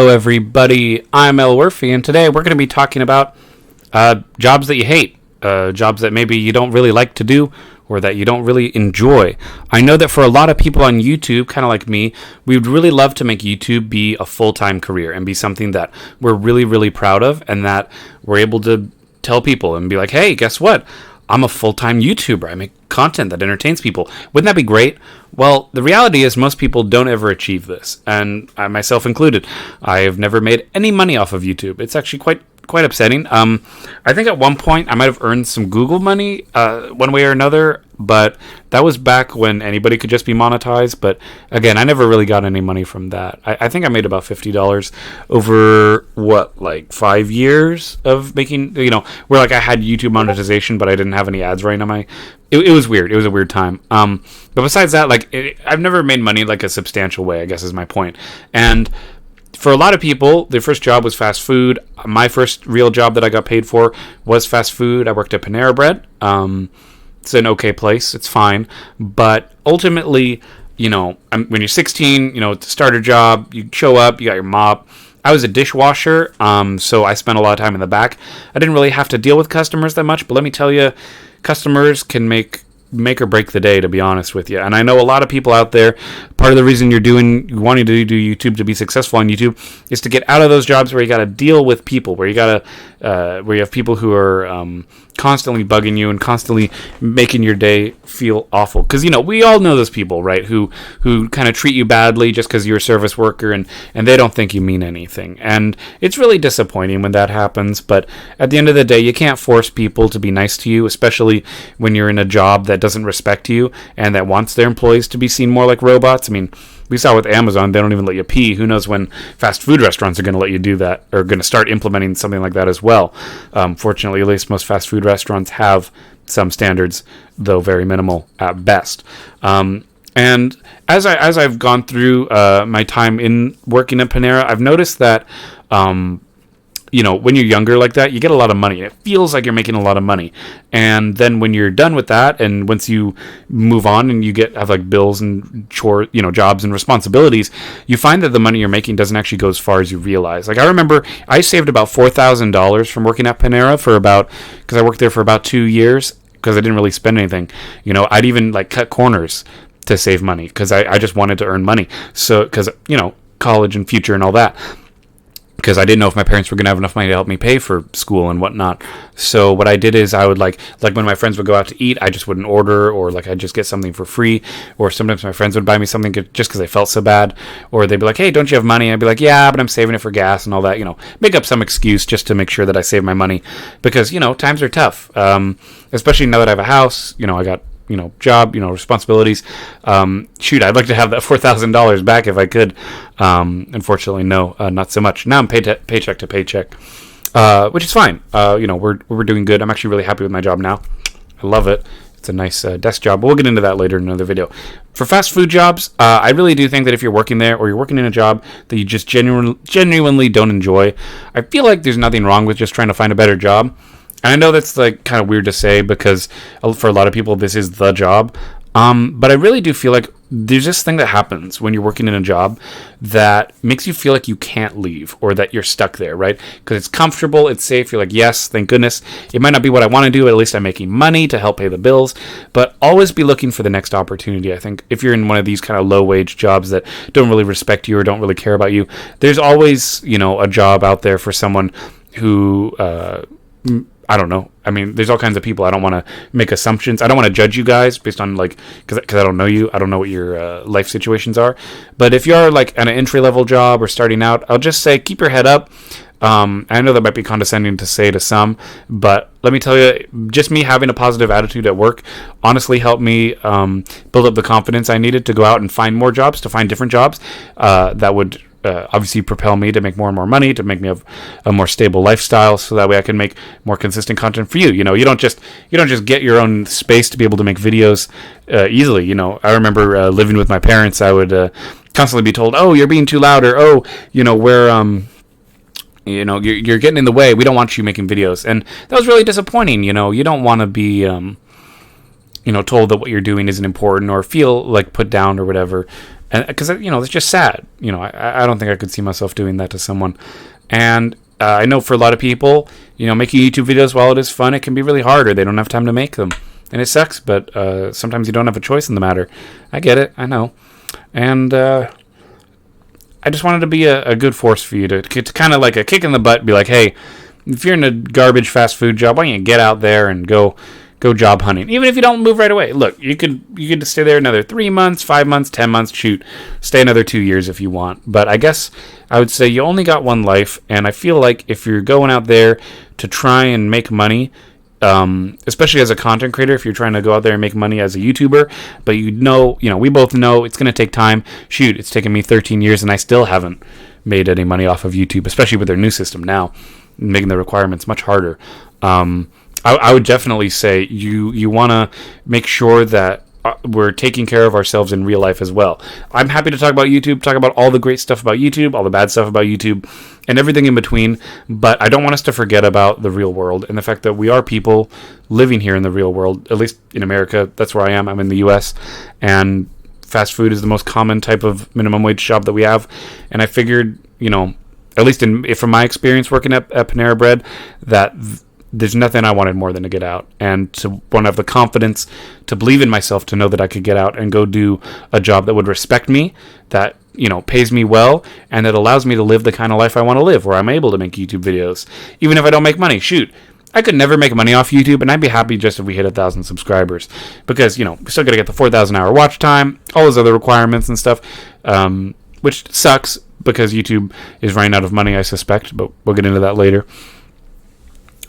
Everybody, I'm Elwirfy, and today we're going to be talking about jobs that you hate, jobs that maybe you don't really like to do or that you don't really enjoy. I know that for a lot of people on YouTube, kind of like me, we would really love to make YouTube be a full-time career and be something that we're really, really proud of and that we're able to tell people and be like, hey, guess what? I'm a full-time YouTuber. I make content that entertains people. Wouldn't that be great? Well, the reality is most people don't ever achieve this, and I myself included. I have never made any money off of YouTube. It's actually quite upsetting. I think at one point I might have earned some Google money one way or another, but that was back when anybody could just be monetized. But again, I never really got any money from that. I think I made about $50 over, 5 years of making, where like I had YouTube monetization, but I didn't have any ads running on my... It was weird. It was a weird time. But besides that, I've never made money like a substantial way, I guess is my point. And for a lot of people, their first job was fast food. My first real job that I got paid for was fast food. I worked at Panera Bread. It's an okay place. It's fine. But ultimately, when you're 16, it's a starter job. You show up, you got your mop. I was a dishwasher, so I spent a lot of time in the back. I didn't really have to deal with customers that much, but let me tell you, customers can make or break the day, to be honest with you. And I know a lot of people out there, part of the reason you're wanting to do YouTube, to be successful on YouTube, is to get out of those jobs where you got to deal with people, where you have people who are constantly bugging you and constantly making your day feel awful. Because we all know those people, right, who kind of treat you badly just because you're a service worker and they don't think you mean anything. And it's really disappointing when that happens. But at the end of the day, you can't force people to be nice to you, especially when you're in a job that doesn't respect you and that wants their employees to be seen more like robots. I mean, we saw with Amazon, they don't even let you pee. Who knows when fast food restaurants are going to let you do that, or going to start implementing something like that as well. Fortunately, at least most fast food restaurants have some standards, though very minimal at best. And as I've gone through my time in working at Panera, I've noticed that when you're younger like that, you get a lot of money. It feels like you're making a lot of money. And then when you're done with that, and once you move on and you have like bills and chores, jobs and responsibilities, you find that the money you're making doesn't actually go as far as you realize. Like I remember I saved about $4,000 from working at Panera because I worked there for about 2 years because I didn't really spend anything. I'd even cut corners to save money because I just wanted to earn money. So, because, college and future and all that. Because I didn't know if my parents were going to have enough money to help me pay for school and whatnot. So what I did is I would like when my friends would go out to eat, I just wouldn't order, or I'd just get something for free. Or sometimes my friends would buy me something just because they felt so bad. Or they'd be like, hey, don't you have money? And I'd be like, yeah, but I'm saving it for gas and all that. Make up some excuse just to make sure that I save my money. Because, times are tough. Especially now that I have a house, I got job, responsibilities. I'd like to have that $4,000 back if I could. Unfortunately, no, not so much. Now I'm paycheck to paycheck, which is fine. We're doing good. I'm actually really happy with my job now. I love it. It's a nice desk job, but we'll get into that later in another video. For fast food jobs, I really do think that if you're working there or you're working in a job that you just genuinely don't enjoy, I feel like there's nothing wrong with just trying to find a better job. And I know that's kind of weird to say because for a lot of people this is the job, but I really do feel like there's this thing that happens when you're working in a job that makes you feel like you can't leave or that you're stuck there, right? Because it's comfortable, it's safe, you're like, yes, thank goodness. It might not be what I want to do, but at least I'm making money to help pay the bills. But always be looking for the next opportunity. I think if you're in one of these kind of low-wage jobs that don't really respect you or don't really care about you, there's always, a job out there for someone who... I don't know. I mean, there's all kinds of people. I don't want to make assumptions. I don't want to judge you guys based on because I don't know you. I don't know what your life situations are. But if you're at an entry-level job or starting out, I'll just say keep your head up. I know that might be condescending to say to some, but let me tell you, just me having a positive attitude at work honestly helped me build up the confidence I needed to go out and find more jobs, to find different jobs that would obviously propel me to make more and more money, to make me have a more stable lifestyle, so that way I can make more consistent content for you. You don't just get your own space to be able to make videos easily. I remember living with my parents, I would constantly be told, oh, you're being too loud, or oh, we're you're getting in the way. We don't want you making videos. And that was really disappointing. You don't want to be told that what you're doing isn't important or feel put down or whatever. and because it's just sad. I don't think I could see myself doing that to someone. And I know for a lot of people, making YouTube videos, while it is fun, it can be really hard, or they don't have time to make them, and it sucks. But sometimes you don't have a choice in the matter. I get it, I know, and I just wanted to be a good force for you to kind of like a kick in the butt, be like, hey, if you're in a garbage fast food job, why don't you get out there and go job hunting? Even if you don't move right away. Look, you could stay there another 3 months, 5 months, 10 months, shoot, stay another 2 years if you want. But I guess I would say you only got one life, and I feel like if you're going out there to try and make money, especially as a content creator, if you're trying to go out there and make money as a YouTuber, but we both know it's going to take time. Shoot, it's taken me 13 years, and I still haven't made any money off of YouTube, especially with their new system now, making the requirements much harder. I would definitely say you want to make sure that we're taking care of ourselves in real life as well. I'm happy to talk about YouTube, talk about all the great stuff about YouTube, all the bad stuff about YouTube, and everything in between, but I don't want us to forget about the real world and the fact that we are people living here in the real world, at least in America. That's where I am. I'm in the U.S., and fast food is the most common type of minimum wage job that we have, and I figured, at least from my experience working at Panera Bread, that there's nothing I wanted more than to get out and to want to have the confidence to believe in myself, to know that I could get out and go do a job that would respect me, that, pays me well, and that allows me to live the kind of life I want to live, where I'm able to make YouTube videos. Even if I don't make money, shoot, I could never make money off YouTube, and I'd be happy just if we hit 1,000 subscribers, because, we still got to get the 4,000 hour watch time, all those other requirements and stuff, which sucks because YouTube is running out of money, I suspect, but we'll get into that later.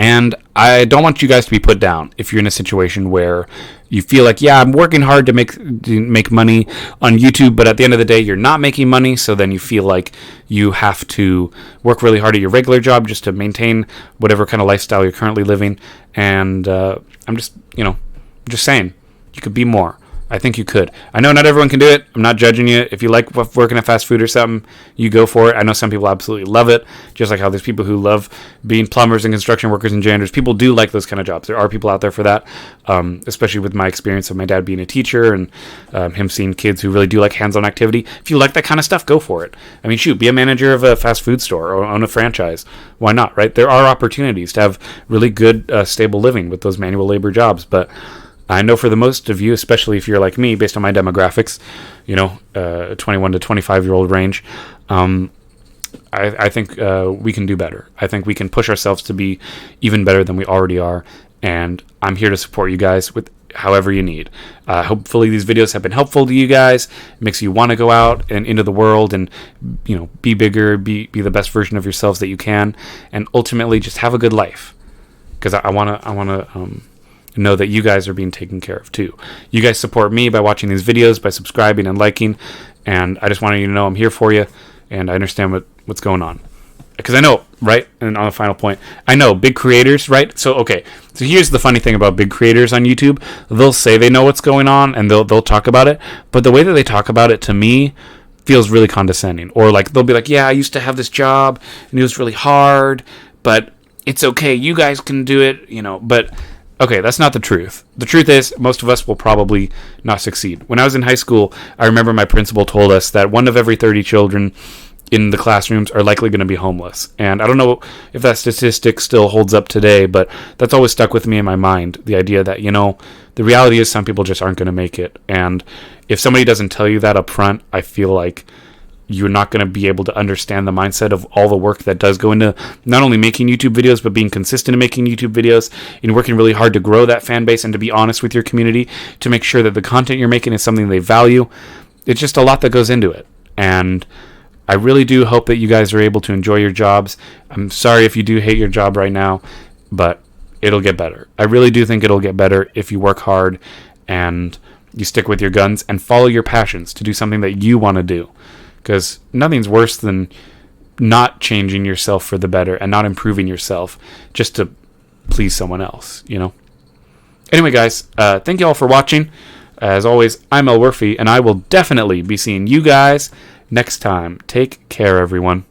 And I don't want you guys to be put down if you're in a situation where you feel like, yeah, I'm working hard to make money on YouTube, but at the end of the day, you're not making money. So then you feel like you have to work really hard at your regular job just to maintain whatever kind of lifestyle you're currently living. And I'm just saying, you could be more. I think you could. I know not everyone can do it. I'm not judging you. If you like working at fast food or something, you go for it. I know some people absolutely love it, just like how there's people who love being plumbers and construction workers and janitors. People do like those kind of jobs. There are people out there for that, especially with my experience of my dad being a teacher and him seeing kids who really do like hands-on activity. If you like that kind of stuff, go for it. I mean, shoot, be a manager of a fast food store or own a franchise. Why not, right? There are opportunities to have really good, stable living with those manual labor jobs, but I know for the most of you, especially if you're like me, based on my demographics, 21 to 25-year-old range, I think we can do better. I think we can push ourselves to be even better than we already are, and I'm here to support you guys with however you need. Hopefully these videos have been helpful to you guys. It makes you want to go out and into the world and, be bigger, be the best version of yourselves that you can, and ultimately just have a good life. Because I want to know that you guys are being taken care of too. You guys support me by watching these videos, by subscribing and liking, and I just wanted you to know I'm here for you, and I understand what's going on. Because I know, right? And on the final point, I know big creators, right? So here's the funny thing about big creators on YouTube. They'll say they know what's going on, and they'll talk about it, but the way that they talk about it to me feels really condescending. Or like they'll be like, yeah, I used to have this job, and it was really hard, but it's okay. You guys can do it, but okay, that's not the truth. The truth is, most of us will probably not succeed. When I was in high school, I remember my principal told us that 1 of every 30 children in the classrooms are likely going to be homeless. And I don't know if that statistic still holds up today, but that's always stuck with me in my mind. The idea that, the reality is some people just aren't going to make it. And if somebody doesn't tell you that up front, I feel like you're not going to be able to understand the mindset of all the work that does go into not only making YouTube videos, but being consistent in making YouTube videos and working really hard to grow that fan base and to be honest with your community to make sure that the content you're making is something they value. It's just a lot that goes into it. And I really do hope that you guys are able to enjoy your jobs. I'm sorry if you do hate your job right now, but it'll get better. I really do think it'll get better if you work hard and you stick with your guns and follow your passions to do something that you want to do. Because nothing's worse than not changing yourself for the better and not improving yourself just to please someone else, Anyway, guys, thank you all for watching. As always, I'm Elwirfy, and I will definitely be seeing you guys next time. Take care, everyone.